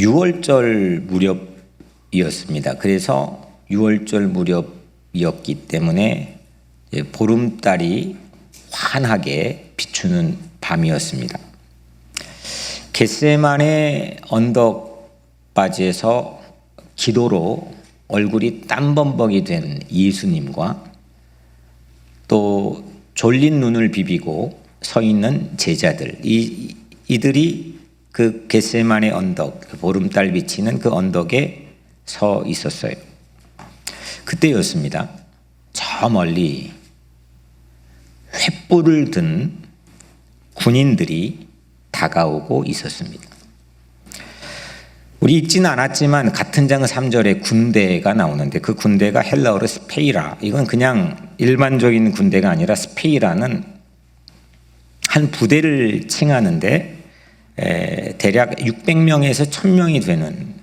6월절 무렵이었습니다. 그래서 6월절 무렵이었기 때문에 보름달이 환하게 비추는 밤이었습니다. 겟세마네 언덕바지에서 기도로 얼굴이 땀범벅이 된 예수님과 또 졸린 눈을 비비고 서 있는 제자들, 이들이 그 겟세마네 언덕, 보름달 비치는 그 언덕에 서 있었어요. 그때였습니다. 저 멀리 횃불을 든 군인들이 다가오고 있었습니다. 우리 읽지는 않았지만 같은 장 3절에 군대가 나오는데 그 군대가 헬라어로 스페이라, 이건 그냥 일반적인 군대가 아니라 스페이라는 한 부대를 칭하는데 대략 600명에서 1000명이 되는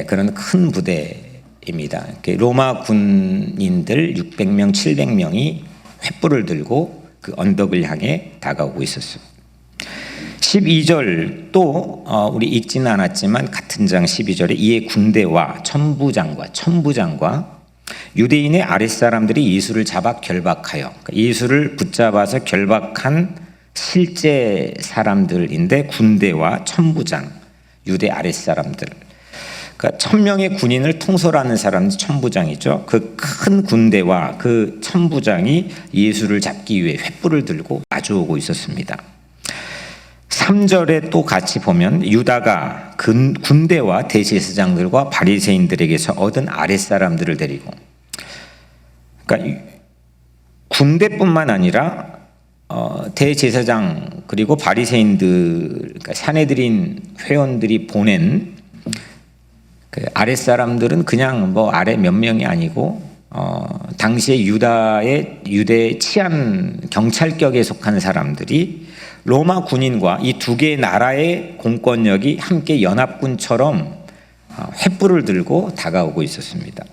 그런 큰 부대입니다. 로마 군인들 600명, 700명이 횃불을 들고 그 언덕을 향해 다가오고 있었어요. 12절 또 우리 읽지는 않았지만 같은 장 12절에 이에 군대와 천부장과 유대인의 아랫사람들이 예수를 잡아 결박하여, 예수를 붙잡아서 결박한 실제 사람들인데 군대와 천부장, 유대 아랫사람들, 그러니까 1000명의 군인을 통솔하는 사람이 천부장이죠. 그 큰 군대와 그 천부장이 예수를 잡기 위해 횃불을 들고 마주오고 있었습니다. 3절에 또 같이 보면 유다가 군대와 대제사장들과 바리새인들에게서 얻은 아랫사람들을 데리고, 그러니까 군대뿐만 아니라 대제사장 그리고 바리새인들, 그러니까 사내들인 회원들이 보낸 그 아랫사람들은 그냥 뭐 아래 몇 명이 아니고 당시에 유대 치안 경찰격에 속한 사람들이 로마 군인과 이 두 개의 나라의 공권력이 함께 연합군처럼 횃불을 들고 다가오고 있었습니다.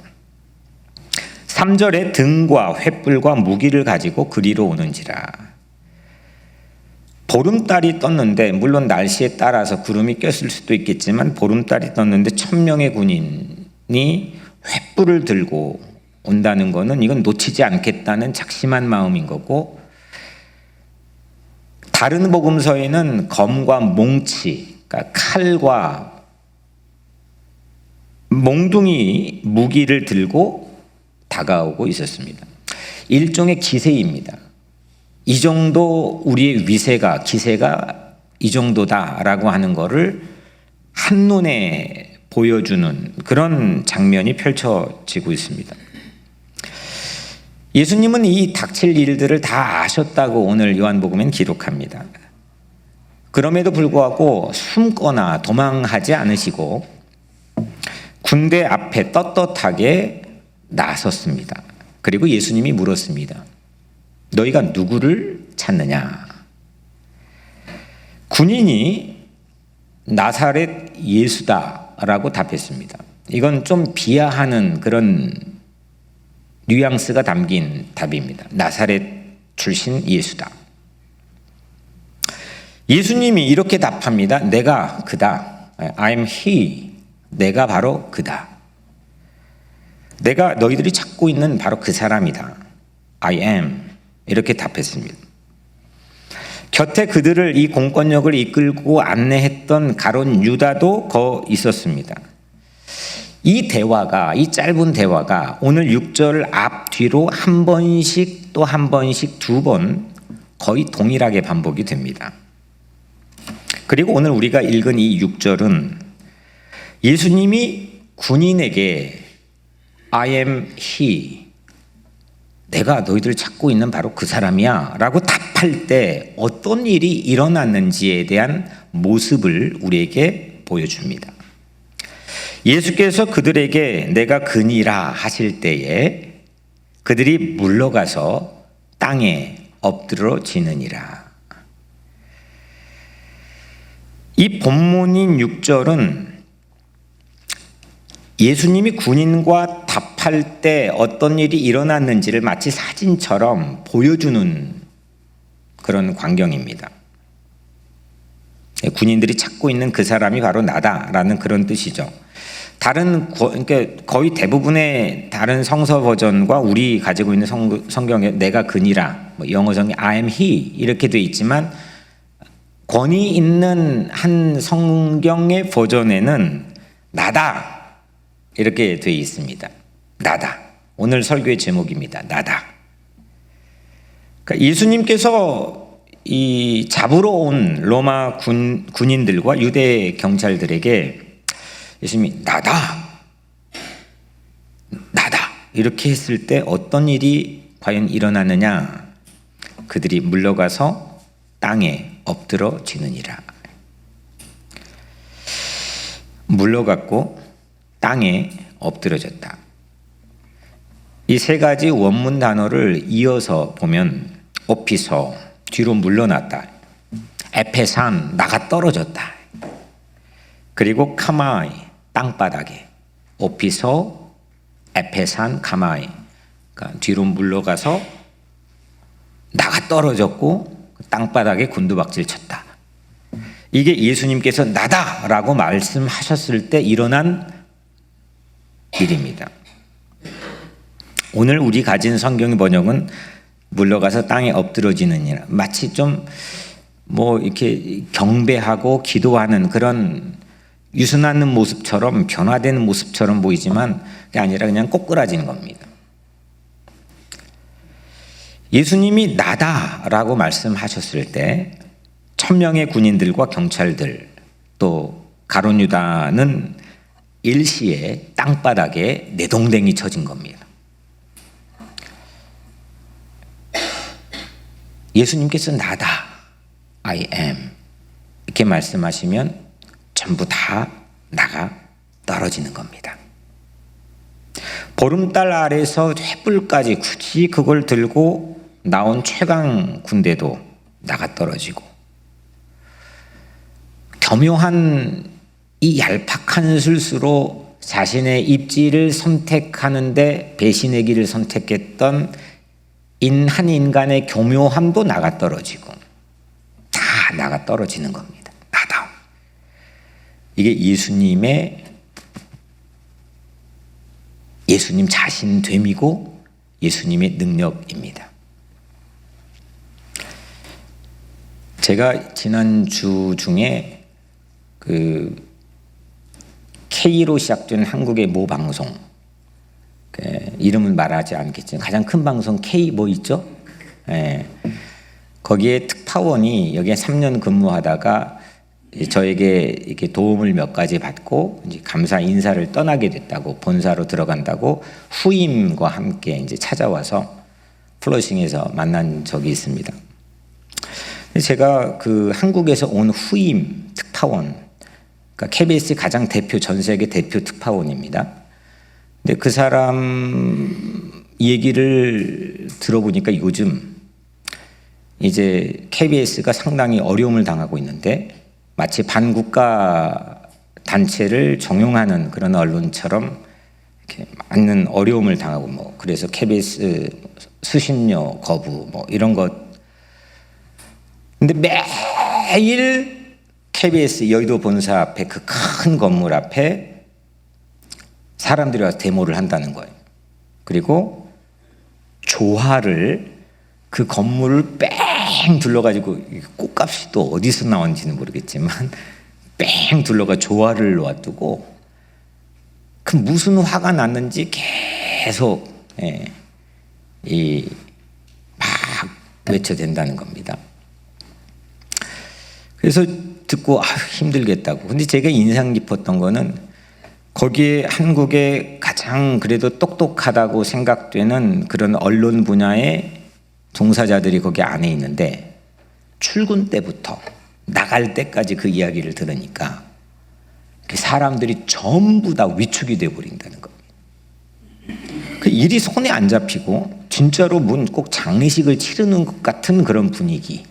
3절에 등과 횃불과 무기를 가지고 그리로 오는지라. 보름달이 떴는데, 물론 날씨에 따라서 구름이 꼈을 수도 있겠지만 보름달이 떴는데 1000명의 군인이 횃불을 들고 온다는 것은 이건 놓치지 않겠다는 작심한 마음인 거고, 다른 복음서에는 검과 몽치, 그러니까 칼과 몽둥이 무기를 들고 다가오고 있었습니다. 일종의 기세입니다. 이 정도 우리의 기세가 이 정도다라고 하는 것을 한눈에 보여주는 그런 장면이 펼쳐지고 있습니다. 예수님은 이 닥칠 일들을 다 아셨다고 오늘 요한복음엔 기록합니다. 그럼에도 불구하고 숨거나 도망하지 않으시고 군대 앞에 떳떳하게 나섰습니다. 그리고 예수님이 물었습니다. 너희가 누구를 찾느냐? 군인이 나사렛 예수다라고 답했습니다. 이건 좀 비하하는 그런 뉘앙스가 담긴 답입니다. 나사렛 출신 예수다. 예수님이 이렇게 답합니다. 내가 그다. I am he. 내가 바로 그다. 내가 너희들이 찾고 있는 바로 그 사람이다. I am. 이렇게 답했습니다. 곁에 그들을 이 공권력을 이끌고 안내했던 가룟 유다도 거 있었습니다. 이 짧은 대화가 오늘 6절 앞뒤로 한 번씩 또 한 번씩 2번 거의 동일하게 반복이 됩니다. 그리고 오늘 우리가 읽은 이 6절은 예수님이 군인에게 I am he, 내가 너희들 찾고 있는 바로 그 사람이야 라고 답할 때 어떤 일이 일어났는지에 대한 모습을 우리에게 보여줍니다. 예수께서 그들에게 내가 그니라 하실 때에 그들이 물러가서 땅에 엎드러지느니라. 이 본문인 6절은 예수님이 군인과 답할 때 어떤 일이 일어났는지를 마치 사진처럼 보여주는 그런 광경입니다. 군인들이 찾고 있는 그 사람이 바로 나다라는 그런 뜻이죠. 그러니까 거의 대부분의 다른 성서 버전과 우리 가지고 있는 성경에 내가 그니라, 영어성에 I am he 이렇게 돼 있지만 권위 있는 한 성경의 버전에는 나다 이렇게 돼 있습니다. 나다. 오늘 설교의 제목입니다. 나다. 그러니까 예수님께서 이 잡으러 온 로마 군인들과 유대 경찰들에게 예수님이 나다 이렇게 했을 때 어떤 일이 과연 일어나느냐? 그들이 물러가서 땅에 엎드러지느니라. 물러갔고 땅에 엎드러졌다. 이 세 가지 원문 단어를 이어서 보면 오피서 뒤로 물러났다, 에페산 나가 떨어졌다, 그리고 카마이 땅바닥에, 오피서 에페산 카마이, 그러니까 뒤로 물러가서 나가 떨어졌고 땅바닥에 곤두박질 쳤다. 이게 예수님께서 나다라고 말씀하셨을 때 일어난 일입니다. 오늘 우리 가진 성경 번역은 물러가서 땅에 엎드러지느니라, 마치 좀 이렇게 경배하고 기도하는 그런 유순하는 모습처럼, 변화되는 모습처럼 보이지만 그게 아니라 그냥 꼬꾸라지는 겁니다. 예수님이 나다라고 말씀하셨을 때 1000명의 군인들과 경찰들 또 가룟 유다는 일시에 땅바닥에 내동댕이 쳐진 겁니다. 예수님께서 나다, I am 이렇게 말씀하시면 전부 다 나가 떨어지는 겁니다. 보름달 아래서 횃불까지 굳이 그걸 들고 나온 최강 군대도 나가 떨어지고, 교묘한 이 얄팍한 술수로 자신의 입지를 선택하는데 배신의 길을 선택했던 한 인간의 교묘함도 나가 떨어지고 다 나가 떨어지는 겁니다. 나다. 이게 예수님 자신 됨이고 예수님의 능력입니다. 제가 지난주 중에 그 K로 시작된 한국의 모 방송, 이름은 말하지 않겠지만 가장 큰 방송 K 있죠? 거기에 특파원이 여기에 3년 근무하다가 저에게 이렇게 도움을 몇 가지 받고 이제 감사 인사를 떠나게 됐다고, 본사로 들어간다고 후임과 함께 이제 찾아와서 플러싱에서 만난 적이 있습니다. 제가 그 한국에서 온 후임 특파원, 그러니까 KBS 가장 전 세계 대표 특파원입니다. 근데 그 사람 얘기를 들어보니까 요즘 이제 KBS가 상당히 어려움을 당하고 있는데 마치 반국가 단체를 정용하는 그런 언론처럼 이렇게 많은 어려움을 당하고 그래서 KBS 수신료 거부 이런 것. 근데 매일 KBS 여의도 본사 앞에 그 큰 건물 앞에 사람들이 와서 데모를 한다는 거예요. 그리고 조화를 그 건물을 뺑 둘러가지고, 꽃값이 또 어디서 나온지는 모르겠지만 뺑 둘러가 조화를 놓아두고 그 무슨 화가 났는지 계속 막 외쳐댄다는 겁니다. 그래서 듣고 힘들겠다고. 근데 제가 인상 깊었던 거는 거기에 한국의 가장 그래도 똑똑하다고 생각되는 그런 언론 분야의 종사자들이 거기 안에 있는데 출근 때부터 나갈 때까지 그 이야기를 들으니까 사람들이 전부 다 위축이 되어버린다는 겁니다. 그 일이 손에 안 잡히고 진짜로 꼭 장례식을 치르는 것 같은 그런 분위기,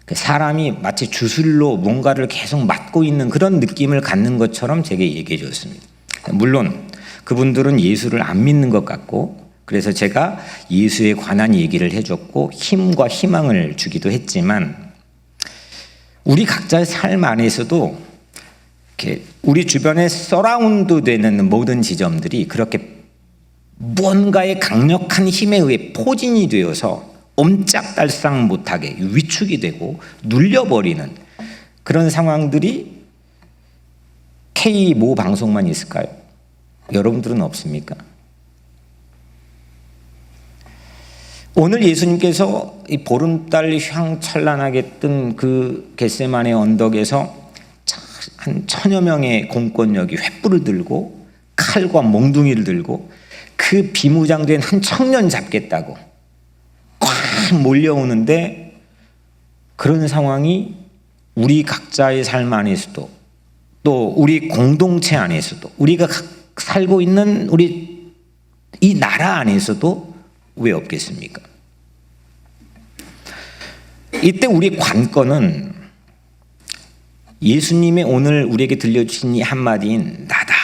사람이 마치 주술로 뭔가를 계속 맡고 있는 그런 느낌을 갖는 것처럼 제게 얘기해 줬습니다. 물론 그분들은 예수를 안 믿는 것 같고, 그래서 제가 예수에 관한 얘기를 해줬고 힘과 희망을 주기도 했지만 우리 각자의 삶 안에서도 이렇게 우리 주변에 서라운드 되는 모든 지점들이 그렇게 무언가의 강력한 힘에 의해 포진이 되어서 옴짝달싹 못하게 위축이 되고 눌려버리는 그런 상황들이 K 모 방송만 있을까요? 여러분들은 없습니까? 오늘 예수님께서 이 보름달 휘황찬란하게 뜬 그 겟세마네 언덕에서 한 1000여 명의 공권력이 횃불을 들고 칼과 몽둥이를 들고 그 비무장된 한 청년 잡겠다고 꽉 몰려오는데, 그런 상황이 우리 각자의 삶 안에서도 또 우리 공동체 안에서도 우리가 살고 있는 우리 이 나라 안에서도 왜 없겠습니까? 이때 우리 관건은 예수님의 오늘 우리에게 들려주신 이 한마디인 나다,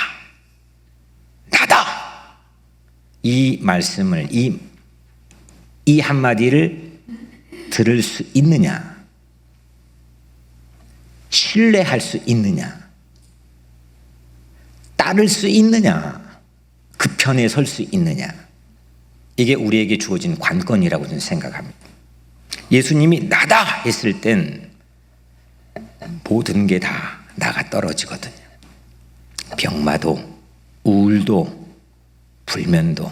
나다, 이 말씀을 이 한마디를 들을 수 있느냐, 신뢰할 수 있느냐, 따를 수 있느냐, 그 편에 설 수 있느냐, 이게 우리에게 주어진 관건이라고 저는 생각합니다. 예수님이 나다 했을 땐 모든 게 다 나가 떨어지거든요. 병마도, 우울도, 불면도,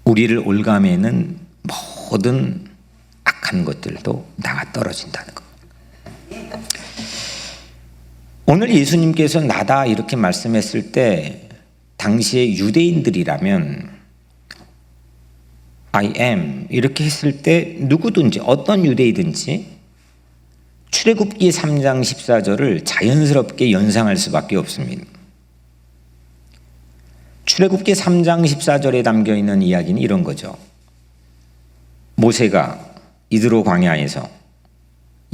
우리를 올가매는 모든 악한 것들도 나가 떨어진다는 것. 오늘 예수님께서 나다 이렇게 말씀했을 때 당시의 유대인들이라면 I am 이렇게 했을 때 누구든지 어떤 유대인든지 출애굽기 3장 14절을 자연스럽게 연상할 수밖에 없습니다. 출애굽기 3장 14절에 담겨있는 이야기는 이런 거죠. 모세가 이드로 광야에서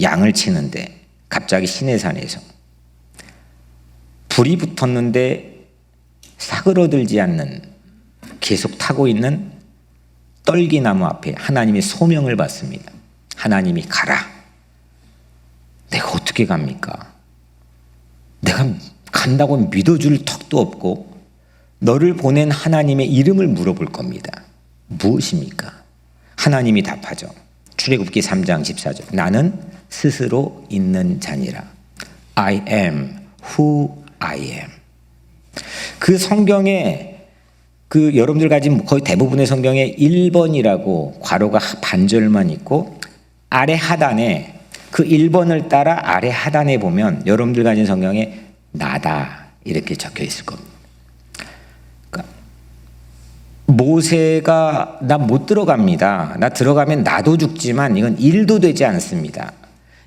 양을 치는데 갑자기 시내산에서 불이 붙었는데 사그러들지 않는, 계속 타고 있는 떨기나무 앞에 하나님의 소명을 받습니다. 하나님이 가라. 내가 어떻게 갑니까? 내가 간다고 믿어줄 턱도 없고 너를 보낸 하나님의 이름을 물어볼 겁니다. 무엇입니까? 하나님이 답하죠. 출애굽기 3장 14절. 나는 스스로 있는 자니라. I am who I am. 그 성경에 여러분들 가진 거의 대부분의 성경에 1번이라고 괄호가 반절만 있고 아래 하단에 그 1번을 따라 아래 하단에 보면 여러분들 가진 성경에 나다 이렇게 적혀 있을 겁니다. 그러니까 모세가 나 못 들어갑니다. 나 들어가면 나도 죽지만 이건 일도 되지 않습니다.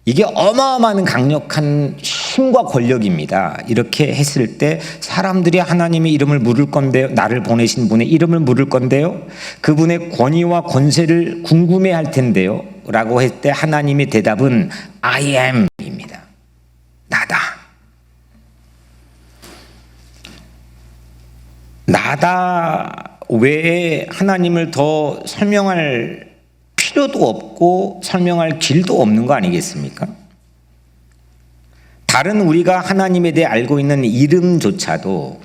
이게 어마어마한 강력한 힘과 권력입니다. 이렇게 했을 때 사람들이 하나님의 이름을 물을 건데요. 나를 보내신 분의 이름을 물을 건데요. 그분의 권위와 권세를 궁금해할 텐데요. 라고 했을 때 하나님의 대답은 I am입니다. 나다. 나다 외에 하나님을 더 설명할 필요도 없고 설명할 길도 없는 거 아니겠습니까? 다른 우리가 하나님에 대해 알고 있는 이름조차도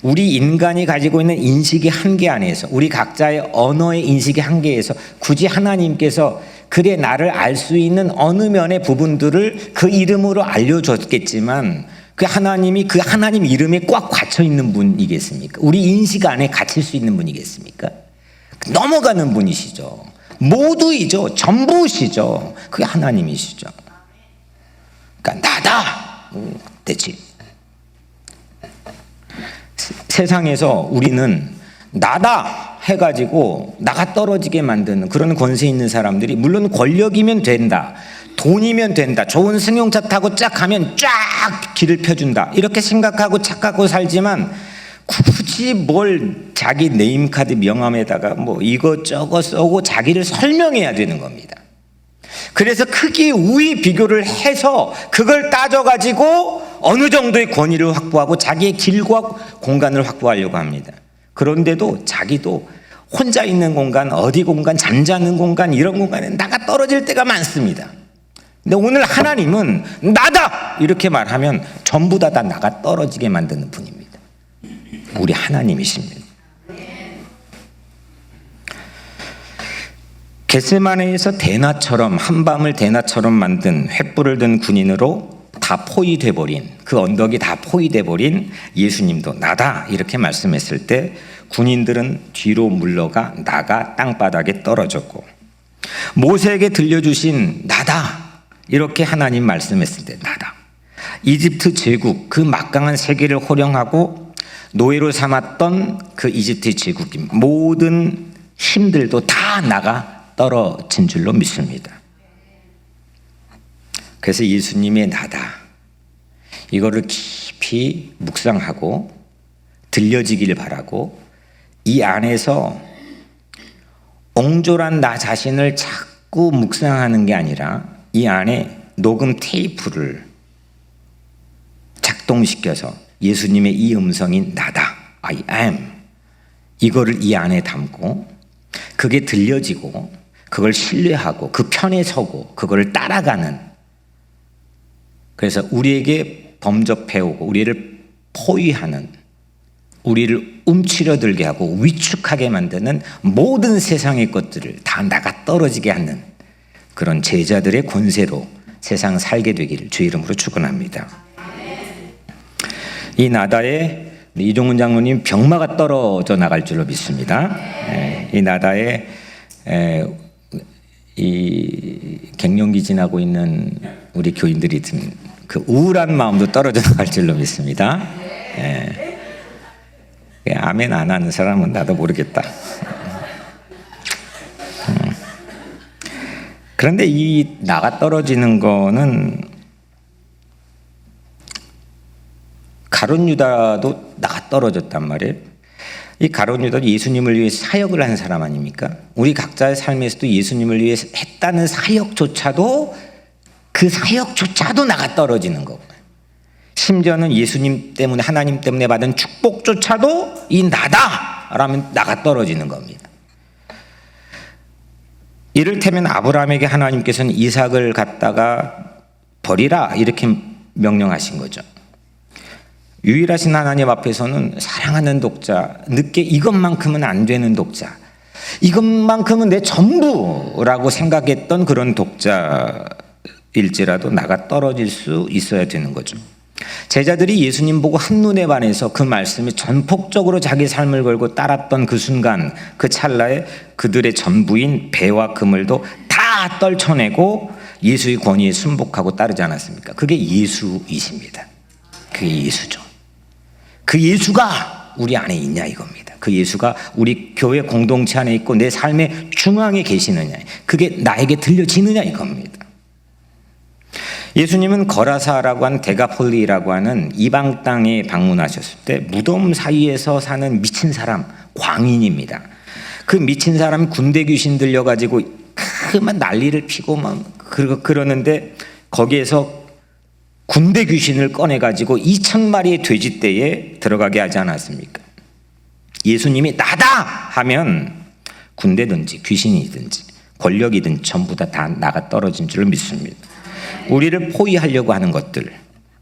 우리 인간이 가지고 있는 인식의 한계 안에서, 우리 각자의 언어의 인식의 한계에서 굳이 하나님께서 그래 나를 알 수 있는 어느 면의 부분들을 그 이름으로 알려줬겠지만 그 하나님이 그 하나님 이름에 꽉 갇혀 있는 분이겠습니까? 우리 인식 안에 갇힐 수 있는 분이겠습니까? 넘어가는 분이시죠. 모두이죠. 전부시죠. 그게 하나님이시죠. 그러니까 나다. 됐지. 세상에서 우리는 나다 해가지고 나가 떨어지게 만드는 그런 권세 있는 사람들이, 물론 권력이면 된다, 돈이면 된다, 좋은 승용차 타고 쫙 가면 쫙 길을 펴준다 이렇게 생각하고 착각하고 살지만 굳이 뭘 자기 네임카드 명함에다가 뭐 이것저것 써고 자기를 설명해야 되는 겁니다. 그래서 크기 우위 비교를 해서 그걸 따져가지고 어느 정도의 권위를 확보하고 자기의 길과 공간을 확보하려고 합니다. 그런데도 자기도 혼자 있는 공간, 어디 공간, 잠자는 공간, 이런 공간에 나가 떨어질 때가 많습니다. 근데 오늘 하나님은 나다 이렇게 말하면 전부 다 나가 떨어지게 만드는 분입니다. 우리 하나님이십니다. 겟세마네에서 대나처럼, 한밤을 대나처럼 만든 횃불을 든 군인으로 다 포위돼 버린, 그 언덕이 다 포위돼 버린 예수님도 나다 이렇게 말씀했을 때 군인들은 뒤로 물러가 나가 땅바닥에 떨어졌고, 모세에게 들려주신 나다 이렇게 하나님 말씀했을 때 나다, 이집트 제국, 그 막강한 세계를 호령하고 노예로 삼았던 그 이집트 제국인 모든 힘들도 다 나가 떨어진 줄로 믿습니다. 그래서 예수님의 나다, 이거를 깊이 묵상하고 들려지길 바라고, 이 안에서 옹졸한 나 자신을 자꾸 묵상하는 게 아니라 이 안에 녹음 테이프를 작동시켜서 예수님의 이 음성인 나다, I am, 이거를 이 안에 담고 그게 들려지고 그걸 신뢰하고 그 편에 서고 그걸 따라가는, 그래서 우리에게 범접해오고 우리를 포위하는, 우리를 움츠러들게 하고 위축하게 만드는 모든 세상의 것들을 다 나가 떨어지게 하는 그런 제자들의 권세로 세상 살게 되기를 주 이름으로 축원합니다. 이 나다에 이종훈 장로님 병마가 떨어져 나갈 줄로 믿습니다. 이 나다에 이 갱년기 지나고 있는 우리 교인들이 든 그 우울한 마음도 떨어져 나갈 줄로 믿습니다. 아멘 안 하는 사람은 나도 모르겠다. 그런데 이 나가 떨어지는 거는 가룟 유다도 나가 떨어졌단 말이에요. 이 가룟 유다도 예수님을 위해 사역을 한 사람 아닙니까? 우리 각자의 삶에서도 예수님을 위해 했다는 사역조차도, 그 사역조차도 나가 떨어지는 거고, 심지어는 예수님 때문에, 하나님 때문에 받은 축복조차도 이 나다라면 나가 떨어지는 겁니다. 이를테면 아브라함에게 하나님께서는 이삭을 갖다가 버리라 이렇게 명령하신 거죠. 유일하신 하나님 앞에서는 사랑하는 독자, 늦게 이것만큼은 안 되는 독자, 이것만큼은 내 전부라고 생각했던 그런 독자일지라도 나가 떨어질 수 있어야 되는 거죠. 제자들이 예수님 보고 한눈에 반해서 그 말씀이 전폭적으로 자기 삶을 걸고 따랐던 그 순간, 그 찰나에 그들의 전부인 배와 그물도 다 떨쳐내고 예수의 권위에 순복하고 따르지 않았습니까? 그게 예수이십니다. 그게 예수죠. 그 예수가 우리 안에 있냐 이겁니다. 그 예수가 우리 교회 공동체 안에 있고 내 삶의 중앙에 계시느냐, 그게 나에게 들려지느냐 이겁니다. 예수님은 거라사라고 하는 데가폴리라고 하는 이방 땅에 방문하셨을 때 무덤 사이에서 사는 미친 사람, 광인입니다. 그 미친 사람이 군대 귀신 들려가지고 그만 난리를 피고 막 그러는데, 거기에서 군대 귀신을 꺼내가지고 2,000마리의 돼지떼에 들어가게 하지 않았습니까? 예수님이 나다 하면 군대든지 귀신이든지 권력이든 전부 다 나가 떨어진 줄 믿습니다. 우리를 포위하려고 하는 것들,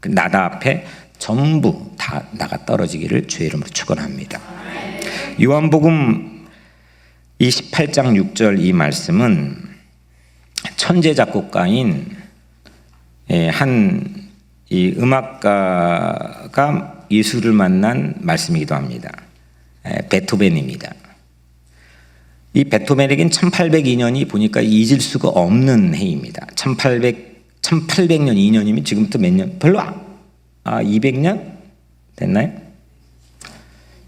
그 나다 앞에 전부 다 나가 떨어지기를 주의 이름으로 축원합니다. 요한복음 28장 6절 이 말씀은 천재 작곡가인 한 이 음악가가 예수를 만난 말씀이기도 합니다. 베토벤입니다. 이 베토벤에겐 1802년이 보니까 잊을 수가 없는 해입니다. 1800년 2년이면 지금부터 몇 년? 별로 200년 됐나요?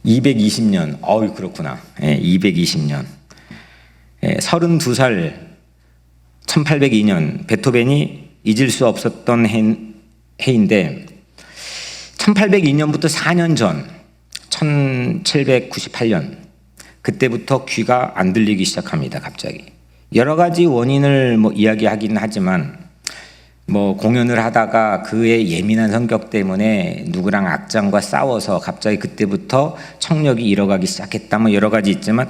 220년. 어이 그렇구나. 220년. 32살 1802년 베토벤이 잊을 수 없었던 해인데, 1802년부터 4년 전 1798년 그때부터 귀가 안 들리기 시작합니다. 갑자기 여러 가지 원인을 이야기하긴 하지만, 공연을 하다가 그의 예민한 성격 때문에 누구랑 악장과 싸워서 갑자기 그때부터 청력이 잃어가기 시작했다, 여러 가지 있지만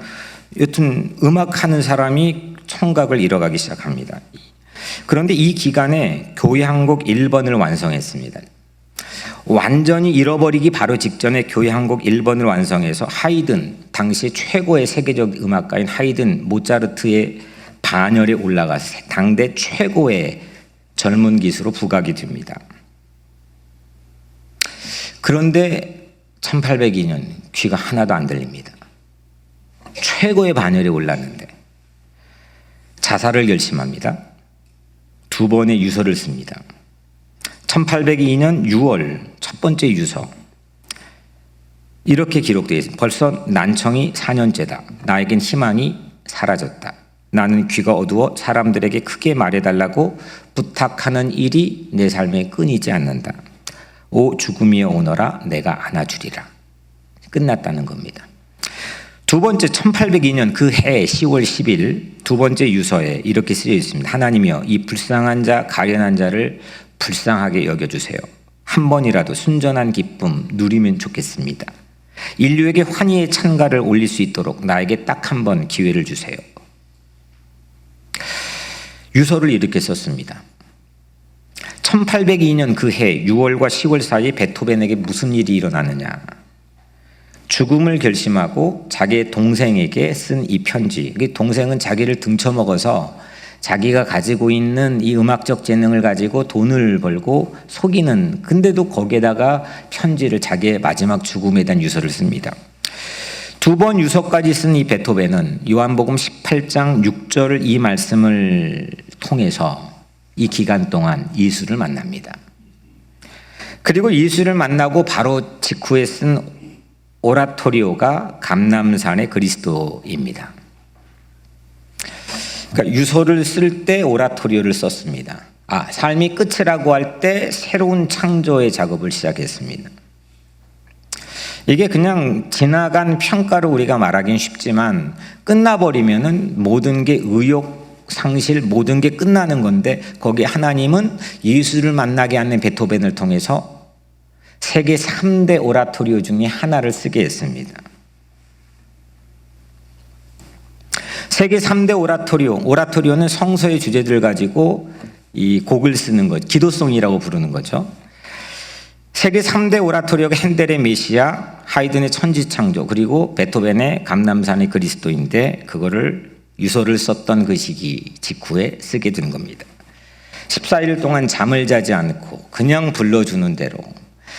여튼 음악하는 사람이 청각을 잃어가기 시작합니다. 그런데 이 기간에 교회 한 곡 1번을 완성했습니다. 완전히 잃어버리기 바로 직전에 교회 한 곡 1번을 완성해서 하이든, 당시 최고의 세계적 음악가인 하이든, 모차르트의 반열에 올라가서 당대 최고의 젊은 기수로 부각이 됩니다. 그런데 1802년 귀가 하나도 안 들립니다. 최고의 반열에 올랐는데 자살을 결심합니다. 2번의 유서를 씁니다. 1802년 6월 첫 번째 유서, 이렇게 기록되어 있습니다. 벌써 난청이 4년째다. 나에겐 희망이 사라졌다. 나는 귀가 어두워 사람들에게 크게 말해달라고 부탁하는 일이 내 삶에 끊이지 않는다. 오 죽음이여 오너라, 내가 안아주리라. 끝났다는 겁니다. 두 번째 1802년 그 해 10월 10일 두 번째 유서에 이렇게 쓰여 있습니다. 하나님이여 이 불쌍한 자, 가련한 자를 불쌍하게 여겨주세요. 한 번이라도 순전한 기쁨 누리면 좋겠습니다. 인류에게 환희의 찬가를 올릴 수 있도록 나에게 딱 한 번 기회를 주세요. 유서를 이렇게 썼습니다. 1802년 그 해 6월과 10월 사이 베토벤에게 무슨 일이 일어나느냐. 죽음을 결심하고 자기의 동생에게 쓴 이 편지. 동생은 자기를 등쳐먹어서 자기가 가지고 있는 이 음악적 재능을 가지고 돈을 벌고 속이는, 근데도 거기에다가 편지를, 자기의 마지막 죽음에 대한 유서를 씁니다. 2번 유서까지 쓴 이 베토벤은 요한복음 18장 6절 이 말씀을 통해서 이 기간 동안 예수를 만납니다. 그리고 예수를 만나고 바로 직후에 쓴 오라토리오가 감람산의 그리스도입니다. 그러니까 유서를 쓸 때 오라토리오를 썼습니다. 삶이 끝이라고 할 때 새로운 창조의 작업을 시작했습니다. 이게 그냥 지나간 평가로 우리가 말하긴 쉽지만 끝나버리면은 모든 게 의욕, 상실, 모든 게 끝나는 건데 거기에 하나님은 예수를 만나게 하는 베토벤을 통해서 세계 3대 오라토리오 중에 하나를 쓰게 했습니다. 세계 3대 오라토리오는 성서의 주제들을 가지고 이 곡을 쓰는 것, 기도송이라고 부르는 거죠. 세계 3대 오라토리오가 핸델의 메시아, 하이든의 천지창조, 그리고 베토벤의 감람산의 그리스도인데 그거를 유서를 썼던 그 시기 직후에 쓰게 된 겁니다. 14일 동안 잠을 자지 않고 그냥 불러주는 대로,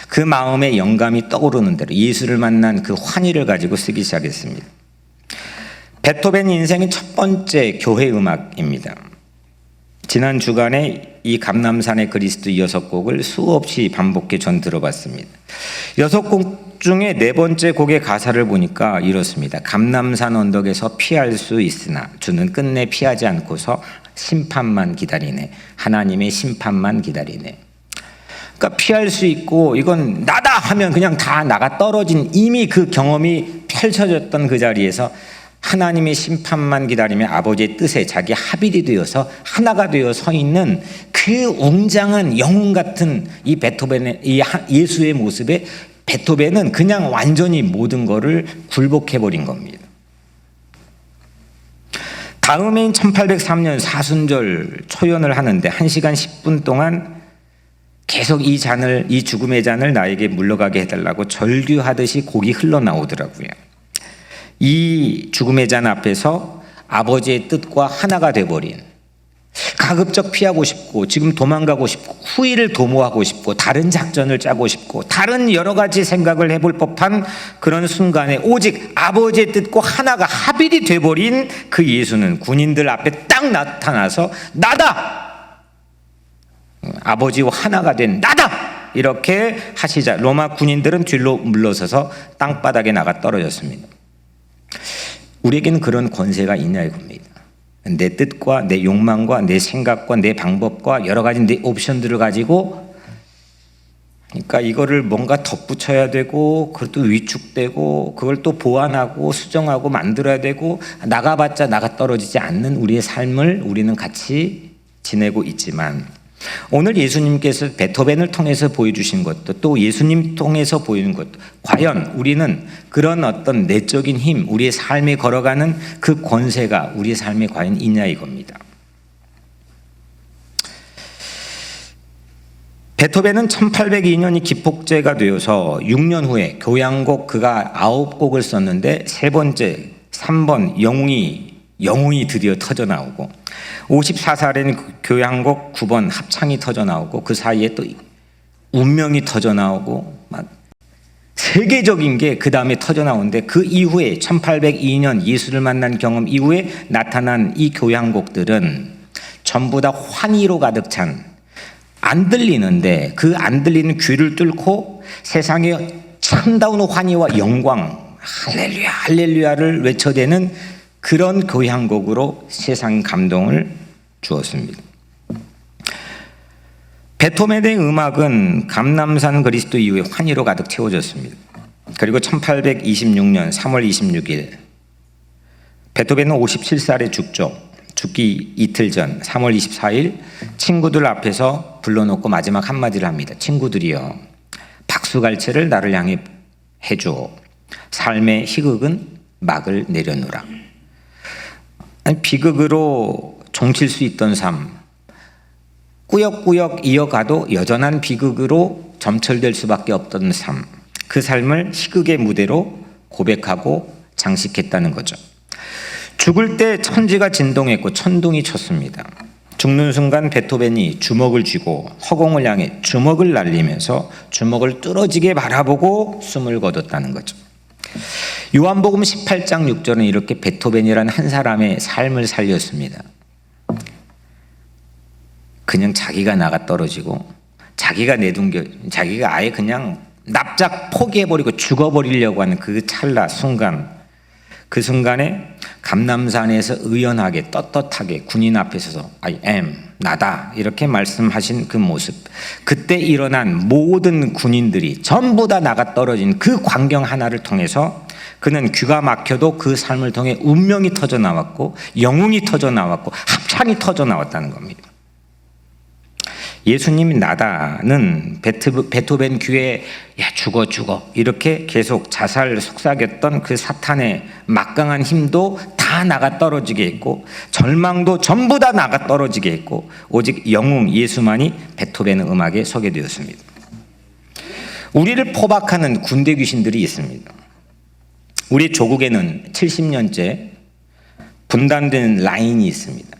그 마음에 영감이 떠오르는 대로 예수를 만난 그 환희를 가지고 쓰기 시작했습니다. 베토벤 인생의 첫 번째 교회 음악입니다. 지난 주간에 이 감람산의 그리스도 6곡을 수없이 반복해 전 들어봤습니다. 6곡 중에 네 번째 곡의 가사를 보니까 이렇습니다. 감람산 언덕에서 피할 수 있으나 주는 끝내 피하지 않고서 심판만 기다리네. 하나님의 심판만 기다리네. 그러니까 피할 수 있고 이건 나다 하면 그냥 다 나가 떨어진, 이미 그 경험이 펼쳐졌던 그 자리에서 하나님의 심판만 기다리며 아버지의 뜻에 자기 합일이 되어서 하나가 되어 서 있는 그 웅장한 영웅 같은 이 베토벤의, 이 예수의 모습에 베토벤은 그냥 완전히 모든 것을 굴복해버린 겁니다. 다음해인 1803년 사순절 초연을 하는데 1시간 10분 동안 계속 이 잔을, 이 죽음의 잔을 나에게 물러가게 해달라고 절규하듯이 곡이 흘러나오더라고요. 이 죽음의 잔 앞에서 아버지의 뜻과 하나가 돼버린, 가급적 피하고 싶고 지금 도망가고 싶고 후일을 도모하고 싶고 다른 작전을 짜고 싶고 다른 여러 가지 생각을 해볼 법한 그런 순간에 오직 아버지의 뜻과 하나가 합일이 돼버린 그 예수는 군인들 앞에 딱 나타나서 나다! 아버지와 하나가 된 나다! 이렇게 하시자 로마 군인들은 뒤로 물러서서 땅바닥에 나가 떨어졌습니다. 우리에게는 그런 권세가 있냐 이겁니다. 내 뜻과 내 욕망과 내 생각과 내 방법과 여러 가지 내 옵션들을 가지고, 그러니까 이거를 뭔가 덧붙여야 되고 그것도 위축되고 그걸 또 보완하고 수정하고 만들어야 되고 나가봤자 나가 떨어지지 않는 우리의 삶을 우리는 같이 지내고 있지만, 오늘 예수님께서 베토벤을 통해서 보여주신 것도 또 예수님 통해서 보이는 것도 과연 우리는 그런 어떤 내적인 힘, 우리의 삶에 걸어가는 그 권세가 우리의 삶에 과연 있냐 이겁니다. 베토벤은 1802년이 기폭제가 되어서 6년 후에 교향곡 그가 9곡을 썼는데 세 번째 3번 영웅이 드디어 터져 나오고 54살에는 교향곡 9번 합창이 터져 나오고 그 사이에 또 운명이 터져 나오고 막 세계적인 게 그 다음에 터져 나오는데 그 이후에 1802년 예수를 만난 경험 이후에 나타난 이 교향곡들은 전부 다 환희로 가득 찬 안 들리는데 그 안 들리는 귀를 뚫고 세상에 참다운 환희와 영광 할렐루야 할렐루야를 외쳐대는 그런 교향곡으로 세상 감동을 주었습니다. 베토벤의 음악은 감람산 그리스도 이후에 환희로 가득 채워졌습니다. 그리고 1826년 3월 26일 베토벤은 57살에 죽기 이틀 전 3월 24일 친구들 앞에서 불러놓고 마지막 한마디를 합니다. 친구들이여, 박수갈채를 나를 향해 해줘. 삶의 희극은 막을 내려놓으라. 비극으로 종칠 수 있던 삶, 꾸역꾸역 이어가도 여전한 비극으로 점철될 수밖에 없던 삶, 그 삶을 희극의 무대로 고백하고 장식했다는 거죠. 죽을 때 천지가 진동했고 천둥이 쳤습니다. 죽는 순간 베토벤이 주먹을 쥐고 허공을 향해 주먹을 날리면서 주먹을 뚫어지게 바라보고 숨을 거뒀다는 거죠. 요한복음 18장 6절은 이렇게 베토벤이라는 한 사람의 삶을 살렸습니다. 그냥 자기가 나가 떨어지고 자기가 자기가 아예 그냥 납작 포기해버리고 죽어버리려고 하는 그 찰나 순간, 그 순간에 감람산에서 의연하게 떳떳하게 군인 앞에 서서 I am, 나다 이렇게 말씀하신 그 모습, 그때 일어난 모든 군인들이 전부 다 나가 떨어진 그 광경 하나를 통해서 그는 귀가 막혀도 그 삶을 통해 운명이 터져 나왔고 영웅이 터져 나왔고 합창이 터져 나왔다는 겁니다. 예수님이 나다는 베토벤 귀에 야 죽어 이렇게 계속 자살 속삭였던 그 사탄의 막강한 힘도 다 나가 떨어지게 했고 절망도 전부 다 나가 떨어지게 했고 오직 영웅 예수만이 베토벤의 음악에 서게 되었습니다. 우리를 포박하는 군대 귀신들이 있습니다. 우리 조국에는 70년째 분단된 라인이 있습니다.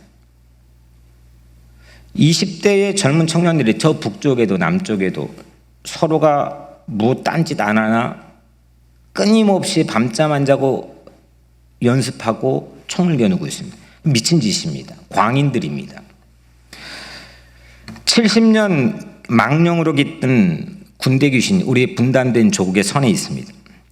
20대의 젊은 청년들이 저 북쪽에도 남쪽에도 서로가 뭐 딴짓 안 하나 끊임없이 밤잠 안 자고 연습하고 총을 겨누고 있습니다. 미친 짓입니다. 광인들입니다. 70년 망령으로 깃든 군대 귀신 우리의 분단된 조국의 선에 있습니다.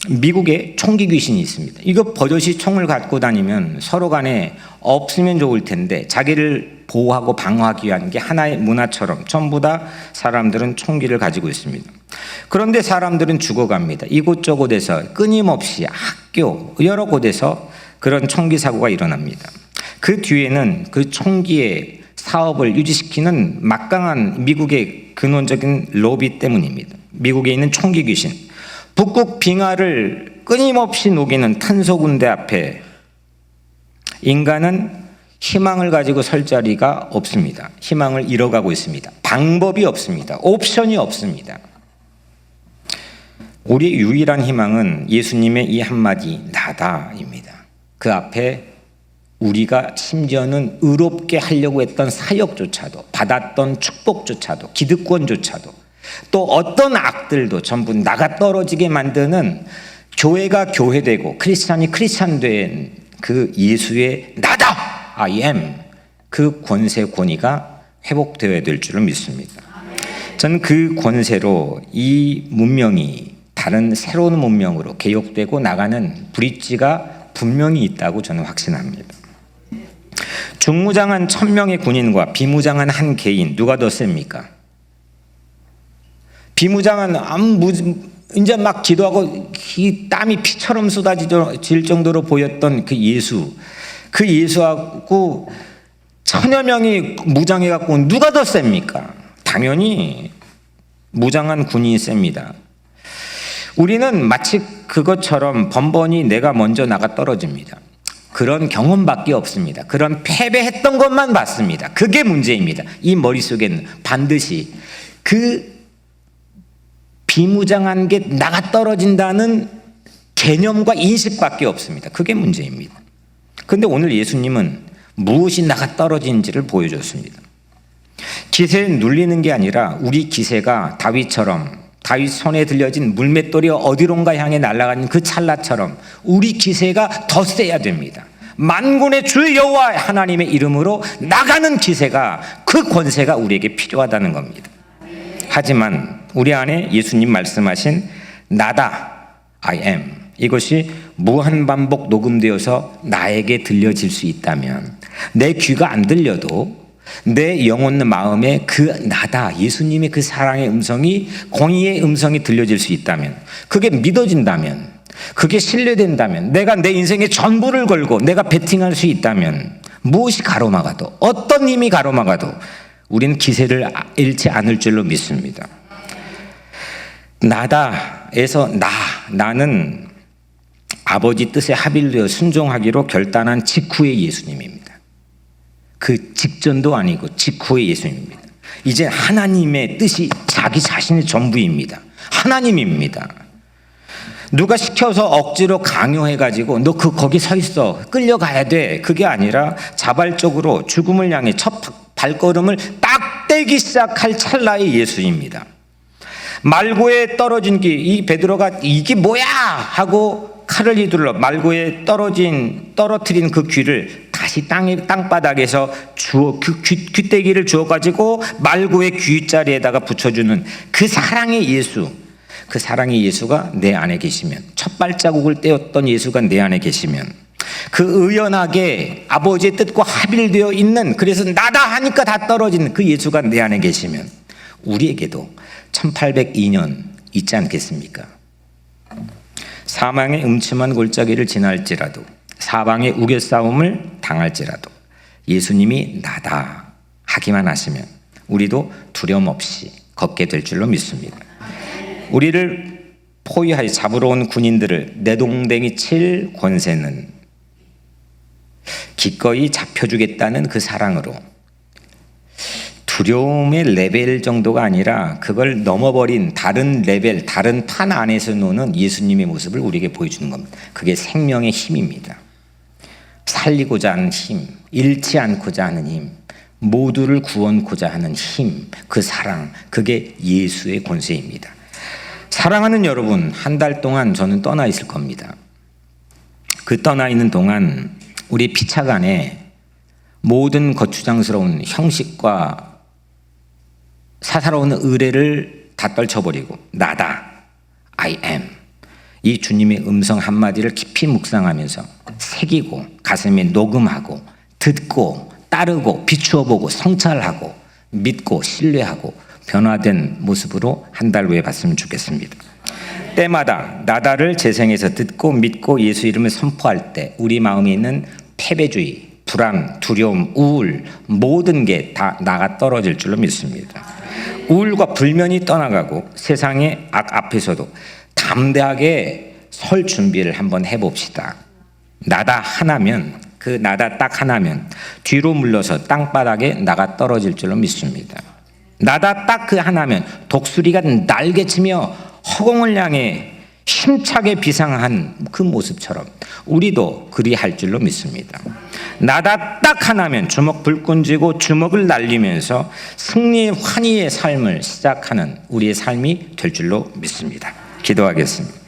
미국에 총기 귀신이 있습니다. 이거 버젓이 총을 갖고 다니면 서로 간에 없으면 좋을 텐데 자기를 보호하고 방어하기 위한 게 하나의 문화처럼 전부 다 사람들은 총기를 가지고 있습니다. 그런데 사람들은 죽어갑니다. 이곳저곳에서 끊임없이 학교 여러 곳에서 그런 총기 사고가 일어납니다. 그 뒤에는 그 총기의 사업을 유지시키는 막강한 미국의 근원적인 로비 때문입니다. 미국에 있는 총기 귀신, 북극 빙하를 끊임없이 녹이는 탄소 군대 앞에 인간은 희망을 가지고 설 자리가 없습니다. 희망을 잃어가고 있습니다. 방법이 없습니다. 옵션이 없습니다. 우리의 유일한 희망은 예수님의 이 한마디 나다입니다. 그 앞에 우리가 심지어는 의롭게 하려고 했던 사역조차도, 받았던 축복조차도, 기득권조차도, 또 어떤 악들도 전부 나가 떨어지게 만드는 교회가 교회되고 크리스찬이 크리스찬된 그 예수의 나다! I am, 그 권세 권위가 회복되어야 될 줄을 믿습니다. 저는 그 권세로 이 문명이 다른 새로운 문명으로 개혁되고 나가는 브릿지가 분명히 있다고 저는 확신합니다. 중무장한 1000명의 군인과 비무장한 한 개인 누가 더 셉니까? 비무장한 이제 막 기도하고 땀이 피처럼 쏟아질 정도로 보였던 그 예수하고 1000여 명이 무장해 갖고 누가 더 셉니까? 당연히 무장한 군인이 셉니다. 우리는 마치 그것처럼 번번이 내가 먼저 나가 떨어집니다. 그런 경험밖에 없습니다. 그런 패배했던 것만 봤습니다. 그게 문제입니다. 이 머릿속에는 반드시 그 비무장한 게 나가 떨어진다는 개념과 인식밖에 없습니다. 그게 문제입니다. 그런데 오늘 예수님은 무엇이 나가 떨어지는지를 보여줬습니다. 기세에 눌리는 게 아니라 우리 기세가 다윗처럼 다윗 손에 들려진 물맷돌이 어디론가 향해 날아가는 그 찰나처럼 우리 기세가 더 세야 됩니다. 만군의 주 여호와 하나님의 이름으로 나가는 기세가, 그 권세가 우리에게 필요하다는 겁니다. 하지만 우리 안에 예수님 말씀하신 나다, I am, 이것이 무한반복 녹음되어서 나에게 들려질 수 있다면, 내 귀가 안 들려도 내 영혼 마음에 그 나다, 예수님의 그 사랑의 음성이, 공의의 음성이 들려질 수 있다면, 그게 믿어진다면, 그게 신뢰된다면, 내가 내 인생의 전부를 걸고 내가 베팅할 수 있다면, 무엇이 가로막아도, 어떤 힘이 가로막아도 우리는 기세를 잃지 않을 줄로 믿습니다. 나다에서 나는 아버지 뜻에 합일되어 순종하기로 결단한 직후의 예수님입니다. 그 직전도 아니고 직후의 예수님입니다. 이제 하나님의 뜻이 자기 자신의 전부입니다. 하나님입니다. 누가 시켜서 억지로 강요해가지고 너 거기 서 있어, 끌려가야 돼, 그게 아니라 자발적으로 죽음을 향해 첫 발걸음을 딱 떼기 시작할 찰나의 예수입니다. 말고에 떨어진 이 베드로가 이게 뭐야 하고 칼을 휘둘러 말고에 떨어뜨린 그 귀를 다시 땅바닥에서 귀때기를 주워가지고 말고의 귀자리에다가 붙여주는 그 사랑의 예수, 그 사랑의 예수가 내 안에 계시면, 첫 발자국을 떼었던 예수가 내 안에 계시면, 그 의연하게 아버지의 뜻과 합일되어 있는, 그래서 나다 하니까 다 떨어지는 그 예수가 내 안에 계시면 우리에게도 1802년 있지 않겠습니까? 사망의 음침한 골짜기를 지날지라도, 사방의 우겨싸움을 당할지라도 예수님이 나다 하기만 하시면 우리도 두려움 없이 걷게 될 줄로 믿습니다. 우리를 포위하여 잡으러 온 군인들을 내동댕이 칠 권세는 기꺼이 잡혀주겠다는 그 사랑으로, 두려움의 레벨 정도가 아니라 그걸 넘어버린 다른 레벨, 다른 판 안에서 노는 예수님의 모습을 우리에게 보여주는 겁니다. 그게 생명의 힘입니다. 살리고자 하는 힘, 잃지 않고자 하는 힘, 모두를 구원코자 하는 힘, 그 사랑, 그게 예수의 권세입니다. 사랑하는 여러분, 한 달 동안 저는 떠나 있을 겁니다. 그 떠나 있는 동안 우리 피차 간에 모든 거추장스러운 형식과 사사로운 의례를 다 떨쳐버리고 나다, I am, 이 주님의 음성 한마디를 깊이 묵상하면서 새기고 가슴에 녹음하고 듣고 따르고 비추어보고 성찰하고 믿고 신뢰하고 변화된 모습으로 한 달 후에 봤으면 좋겠습니다. 때마다 나다를 재생해서 듣고 믿고 예수 이름을 선포할 때 우리 마음에 있는 패배주의, 불안, 두려움, 우울, 모든 게 다 나가 떨어질 줄로 믿습니다. 우울과 불면이 떠나가고 세상의 악 앞에서도 담대하게 설 준비를 한번 해봅시다. 나다 하나면, 그 나다 딱 하나면 뒤로 물러서 땅바닥에 나가 떨어질 줄로 믿습니다. 나다 딱 그 하나면 독수리가 날개치며 허공을 향해 힘차게 비상한 그 모습처럼 우리도 그리할 줄로 믿습니다. 나다 딱 하나면 주먹 불끈 쥐고 주먹을 날리면서 승리의 환희의 삶을 시작하는 우리의 삶이 될 줄로 믿습니다. 기도하겠습니다.